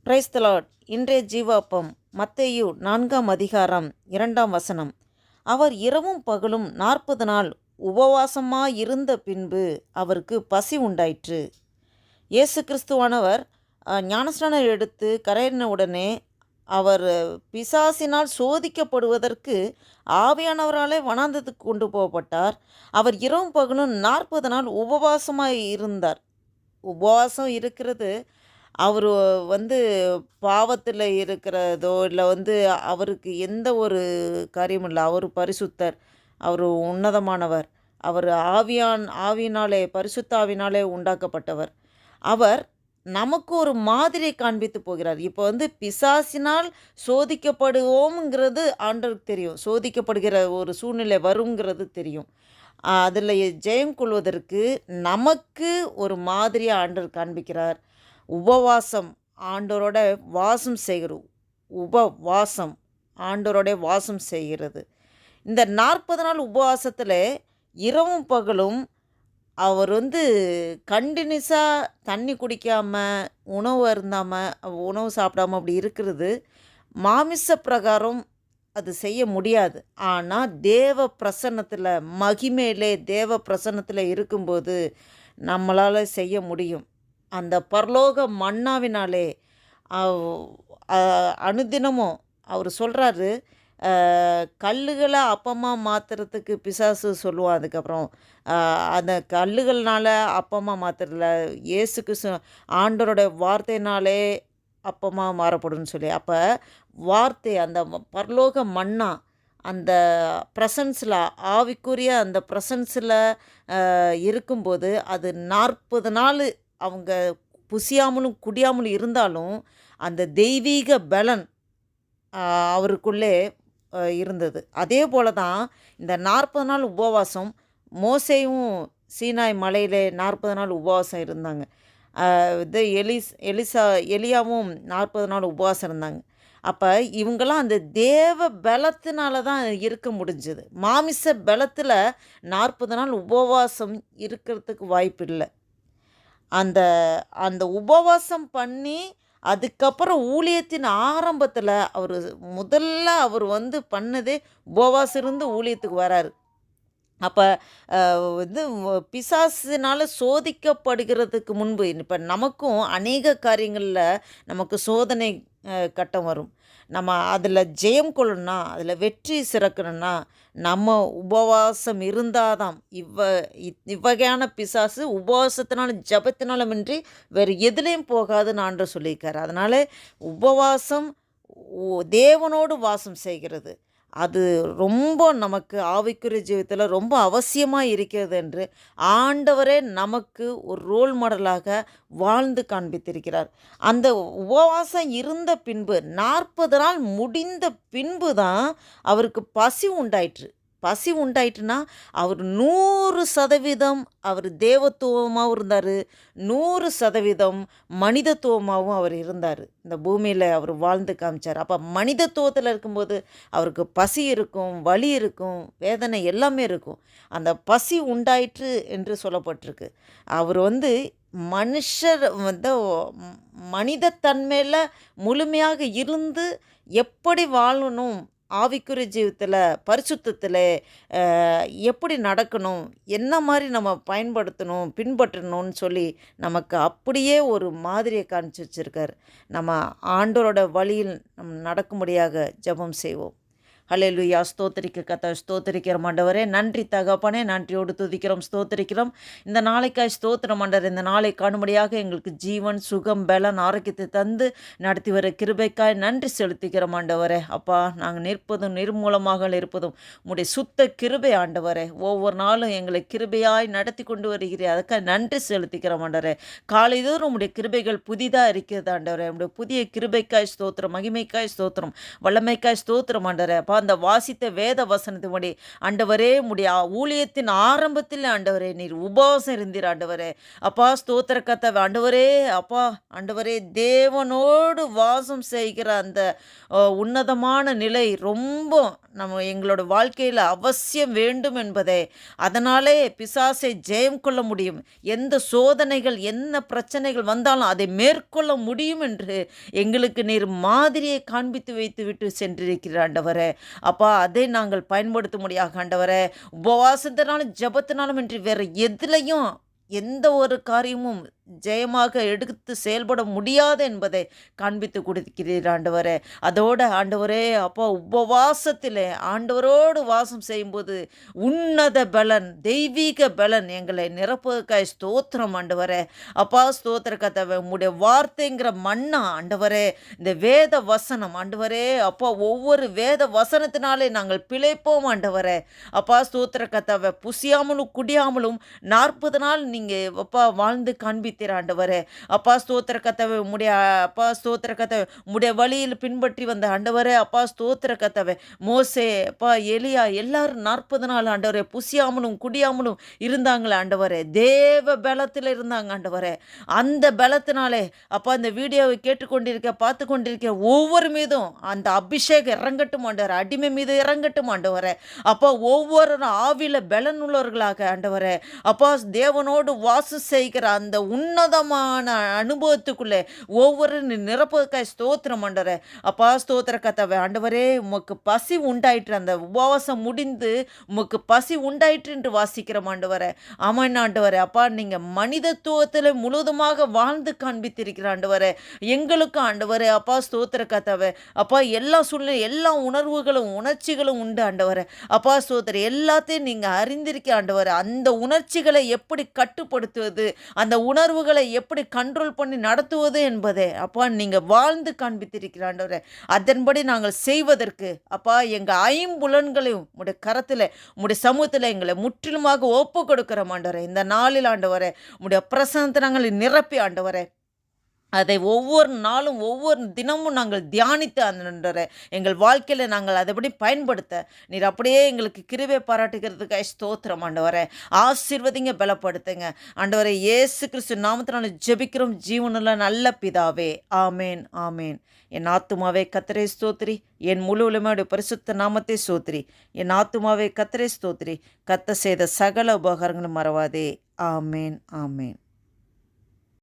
Praise the Lord. இன்றைய ஜீவாப்பம் மத்தேயு 4ஆம் அதிகாரம் 2ஆம் வசனம். அவர் இரவும் பகலும் 40 நாள் உபவாசமாயிருந்த பின்பு அவருக்கு பசி உண்டாயிற்று. இயேசு கிறிஸ்துவானவர் ஞானஸ்நானம் எடுத்து கரையின உடனே அவர் பிசாசினால் சோதிக்கப்படுவதற்கு ஆவியானவராலே வனாந்தத்துக்கு கொண்டு போகப்பட்டார். அவர் இரவும் பகலும் 40 நாள் உபவாசமாக இருந்தார். உபவாசம் இருக்கிறது அவர் பாவத்தில் இருக்கிறதோ இல்லை அவருக்கு எந்த ஒரு காரியமும் இல்லை. அவர் பரிசுத்தர், அவர் உன்னதமானவர், அவர் ஆவியினாலே பரிசுத்த ஆவியினாலே உண்டாக்கப்பட்டவர். அவர் நமக்கு ஒரு மாதிரியை காண்பித்து போகிறார். இப்போ பிசாசினால் சோதிக்கப்படுவோம்ங்கிறது ஆண்டவருக்கு தெரியும். சோதிக்கப்படுகிற ஒரு சூழ்நிலை வருங்கிறது தெரியும். அதில் ஜெயம் கொள்வதற்கு நமக்கு ஒரு மாதிரியாக ஆண்டவர் காண்பிக்கிறார். உபவாசம், ஆண்டவரோட வாசம் செய்கிறது. உபவாசம் ஆண்டவரோட வாசம் செய்கிறது. இந்த 40 நாள் உபவாசத்தில் இரவும் பகலும் அவர் கண்டினியூஸாக தண்ணி குடிக்காமல், உணவு அருந்தாமல், உணவு சாப்பிடாமல் அப்படி இருக்கிறது மாமிச பிரகாரம் அது செய்ய முடியாது. ஆனால் தேவ பிரசன்னத்தில், மகிமையிலே தேவ பிரசன்னத்தில் இருக்கும்போது நம்மளால் செய்ய முடியும். அந்த பரலோக மன்னாவினாலே அனுதினமும் அவர் சொல்கிறாரு, கல்லுகளை அப்பமாக மாற்றுறதுக்கு பிசாசு சொல்லுவான். அதுக்கப்புறம் அந்த கல்லுகள்னால அப்பமாக மாற்றுறதில்ல, இயேசு கிறிஸ்து ஆண்டவரோட வார்த்தையினாலே அப்பமாக மாறப்படும்னு சொல்லி. அப்போ வார்த்தை, அந்த பரலோக மன்னா, அந்த ப்ரெசன்ஸில், ஆவிக்குரிய அந்த ப்ரெசன்ஸில் இருக்கும்போது அது 40 நாள் அவங்க புசியாமலும் குடியாமலும் இருந்தாலும் அந்த தெய்வீக பலன் அவருக்குள்ளே இருந்தது. அதே போல தான் இந்த 40 நாள் உபவாசம், மோசேயும் சீனாய் மலையில் 40 நாள் உபவாசம் இருந்தாங்க. எலியாவும் 40 நாள் உபவாசம் இருந்தாங்க. அப்போ இவங்கெல்லாம் அந்த தேவ பலத்தினால தான் இருக்க முடிஞ்சது. மாமிச பலத்தில் 40 நாள் உபவாசம் இருக்கிறதுக்கு வாய்ப்பு இல்லை. அந்த அந்த உபவாசம் பண்ணி அதுக்கப்புறம் ஊழியத்தின் ஆரம்பத்தில் முதல்ல அவர் பண்ணதே உபவாசம் இருந்து ஊழியத்துக்கு வராரு. அப்போ பிசாசினால் சோதிக்கப்படுகிறதுக்கு முன்பு, இப்போ நமக்கும் அநேக காரியங்களில் நமக்கு சோதனை கட்டம் வரும். நம்ம அதில் ஜெயம் கொள்ளணும்னா, அதில் வெற்றி சிறக்கணும்னா நம்ம உபவாசம் இருந்தால் தான். இவ்வகையான பிசாசு உபவாசத்தினாலும் ஜபத்தினாலுமின்றி வேறு எதுலேயும் போகாதுன்னு ஆண்டவர் சொல்லியிருக்காரு. அதனால் உபவாசம் தேவனோடு வாசம் செய்கிறது. அது ரொம்ப நமக்கு ஆவிக்குரிய ஜீவிதத்தில் ரொம்ப அவசியமாக இருக்கிறது என்று ஆண்டவரே நமக்கு ஒரு ரோல் மாடலாக வாழ்ந்து காண்பித்திருக்கிறார். அந்த உபவாசம் இருந்த பின்பு 40 நாள் முடிந்த பின்பு தான் அவருக்கு பசி உண்டாயிற்று. பசி உண்டாயிட்டுனா அவர் 100% அவர் தேவத்துவமாகவும் இருந்தார், 100% மனிதத்துவமாகவும் அவர் இருந்தார். இந்த பூமியில் அவர் வாழ்ந்து காமிச்சார். அப்போ மனிதத்துவத்தில் இருக்கும்போது அவருக்கு பசி இருக்கும், வலி இருக்கும், வேதனை எல்லாமே இருக்கும். அந்த பசி உண்டாயிற்று என்று சொல்லப்பட்டிருக்கு. அவர் மனுஷர் மனிதத்தன்மையில் முழுமையாக இருந்து எப்படி வாழணும், ஆவிக்குரிய ஜீவிதத்தில் பரிசுத்தத்தில் எப்படி நடக்கணும், என்ன மாதிரி நம்ம பயன்படுத்தணும், பின்பற்றணும்னு சொல்லி நமக்கு அப்படியே ஒரு மாதிரியை காமிச்சு வச்சுருக்கார். நம்ம ஆண்டவரோட வழியில் நடக்கும்படியாக ஜெபம் செய்வோம். ஹல்லேலூயா. ஸ்தோத்திரிக்க கர்த்தா, ஸ்தோத்திரிக்கிறோம் ஆண்டவரே. நன்றி தகப்பனே, நன்றியோடு துதிக்கிறோம், ஸ்தோத்திரிக்கிறோம். இந்த நாளைக்காய் ஸ்தோத்திரம் ஆண்டவரே. இந்த நாளை காணும்படியாக எங்களுக்கு ஜீவன், சுகம், பலன், ஆரோக்கியத்தை தந்து நடத்தி வர கிருபைக்காய் நன்றி செலுத்திக்கிறோம் ஆண்டவரே. அப்பா, நாங்கள் நிற்பதும் நிர்மூலமாக இருப்பதும் உம்முடைய சுத்த கிருபை ஆண்டவரே. ஒவ்வொரு நாளும் எங்களை கிருபையாய் நடத்தி கொண்டு வருகிறேன், அதுக்காக நன்றி செலுத்திக்கிறோம் ஆண்டவரே. காலைதோறும் உம்முடைய கிருபைகள் புதிதாக இருக்கிறது ஆண்டவரே. உம்முடைய புதிய கிருபைக்காய் ஸ்தோத்திரம், மகிமைக்காய் ஸ்தோத்திரம், வல்லமைக்காய் ஸ்தோத்திரம் ஆண்டவரே. அப்பா, அந்த வாசித்த வேத வசனத்தின்படி ஆண்டவரே உம்முடைய ஊழியத்தின் ஆரம்பத்தில் ஆண்டவரே நீர் உபவாசம் இருந்தீர் ஆண்டவரே. அப்பா ஸ்தோத்திர கர்த்தாவே ஆண்டவரே, அப்பா ஆண்டவரே, தேவனோடு வாசம் செய்கிற அந்த உன்னதமான நிலை ரொம்ப நம்ம எங்களோட வாழ்க்கையில் அவசியம் வேண்டும் என்பதை, அதனாலே பிசாசை ஜெயம் கொள்ள முடியும். எந்த சோதனைகள் என்ன பிரச்சனைகள் வந்தாலும் அதை மேற்கொள்ள முடியும் என்று எங்களுக்கு நீர் மாதிரியை காண்பித்து வைத்து விட்டு சென்றிருக்கிறார் ஆண்டவரே. அப்பா அதை நாங்கள் பயன்படுத்தும்படியாக ஆண்டவரே, உபவாசத்தினாலும் ஜெபத்தினாலும் இன்றி வேறு எதுலையும் எந்த ஒரு காரியமும் ஜெயமாக எடுத்து செயல்பட முடியாது என்பதை காண்பித்து கொடுக்கிறீர் ஆண்டவரே. அதோட ஆண்டவரே, அப்பா உபவாசத்திலே ஆண்டவரோடு வாசம் செய்யும்போது உன்னத பலன், தெய்வீக பலன் எங்களை நிரப்புவதற்காய் ஸ்தோத்திரம் ஆண்டவரே. அப்பா ஸ்தோத்திர கர்த்தாவே, உம்முடைய வார்த்தைங்கிற மன்னா ஆண்டவரே, இந்த வேத வசனம் ஆண்டவரே, அப்பா ஒவ்வொரு வேத வசனத்தினாலே நாங்கள் பிழைப்போம் ஆண்டவரே. அப்பா ஸ்தோத்திர கர்த்தாவே, புசியாமலும் குடியாமலும் 40 நாள் நீங்கள் அப்பா வாழ்ந்து காண்பித்தீர் ஆண்டவரே. அப்பா ஸ்தோத்திர கர்த்தாவே, உம்முடைய அப்பா ஸ்தோத்திர கர்த்தாவே, உம்முடைய வழியில் பின்பற்றி வந்த ஆண்டவரே, அப்பா ஸ்தோத்திர கர்த்தாவே, மோசே, அப்பா எலியா எல்லாரும் 40 நாள் ஆண்டவரே புசியாமலும் குடியாமலும் இருந்தாங்களே ஆண்டவரே. தேவ பலத்தில் இருந்தாங்க ஆண்டவரே. அந்த பலத்தினாலே அப்பா இந்த வீடியோவை கேட்டுக்கொண்டிருக்க பார்த்து கொண்டிருக்க ஒவ்வொரு மீதும் அந்த அபிஷேகம் இறங்கட்டும் ஆண்டவரே. அடிமை மீது இறங்கட்டும் ஆண்டவரே. அப்பா ஒவ்வொரு ஆவில பலன் உள்ளவர்களாக ஆண்டவரே, அப்பா தேவனோடு வாசம் செய்கிற அந்த உன்னதமான அனுபவத்துக்குள்ளே ஒவ்வொரு நிரப்புவதற்காய் ஸ்தோத்திரம் ஆண்டவரே. அப்பா ஸ்தோத்திர கர்த்தாவே ஆண்டவரே, உமக்கு பசி உண்டாயிற்று, அந்த உபவாசம் முடிந்து உமக்கு பசி உண்டாயிற்று என்று வாசிக்கிறோம் ஆண்டவரே. ஆமாம் ஆண்டவரே. அப்பா நீங்கள் மனிதத்துவத்தில் முழுவதுமாக வாழ்ந்து காண்பித்திருக்கிற ஆண்டவரே. எங்களுக்கு ஆண்டவரே, அப்பா ஸ்தோத்திர கர்த்தாவே, அப்பா எல்லா சூழ்நிலை எல்லா உணர்வுகளும் உணர்ச்சிகளும் உண்டு ஆண்டவரே. அப்பா ஸ்தோத்திர எல்லாத்தையும் நீங்கள் அறிந்திருக்க ஆண்டவரே. அந்த உணர்ச்சிகளை எப்படி கட்டுப்படுத்துவது, அந்த உணர்வுகளை எப்படி கண்ட்ரோல் பண்ணி நடத்துவது என்பதை அப்பா நீங்கள் வாழ்ந்து காண்பித்திருக்கிற ஆண்டவரே. அதன்படி நாங்கள் செய்வதற்கு அப்பா எங்கள் ஐம்புலன்களையும் உடைய கரத்தில் உடைய சமூகத்தில் எங்களை முற்றிலுமாக ஒப்பு கொடுக்கிறோம் ஆண்டவரே. இந்த நாளில் ஆண்டவரே, உடைய பிரசனத்தை நாங்கள் நிரப்பி ஆண்டவரே, அதை ஒவ்வொரு நாளும் ஒவ்வொரு தினமும் நாங்கள் தியானித்து ஆண்டவரே எங்கள் வாழ்க்கையில் நாங்கள் அதைப்படி பயன்படுத்த நீர் அப்படியே எங்களுக்கு கிருபை பாராட்டுகிறதுக்காக ஸ்தோத்திரம் ஆண்டவரே. ஆசீர்வதிங்க, பலப்படுத்துங்க ஆண்டவரே. இயேசு கிறிஸ்து நாமத்தினால ஜெபிக்கிறோம் ஜீவனுள்ள நல்ல பிதாவே. ஆமேன் ஆமேன். என் ஆத்துமாவே கர்த்தரை ஸ்தோத்திரி, என் முழு உலகமே பரிசுத்த நாமத்தை ஸ்தோத்திரி. என் ஆத்துமாவே கர்த்தரை ஸ்தோத்திரி, கர்த்தர் செய்த சகல உபகாரங்களும் மறவாதே. ஆமேன் ஆமேன்.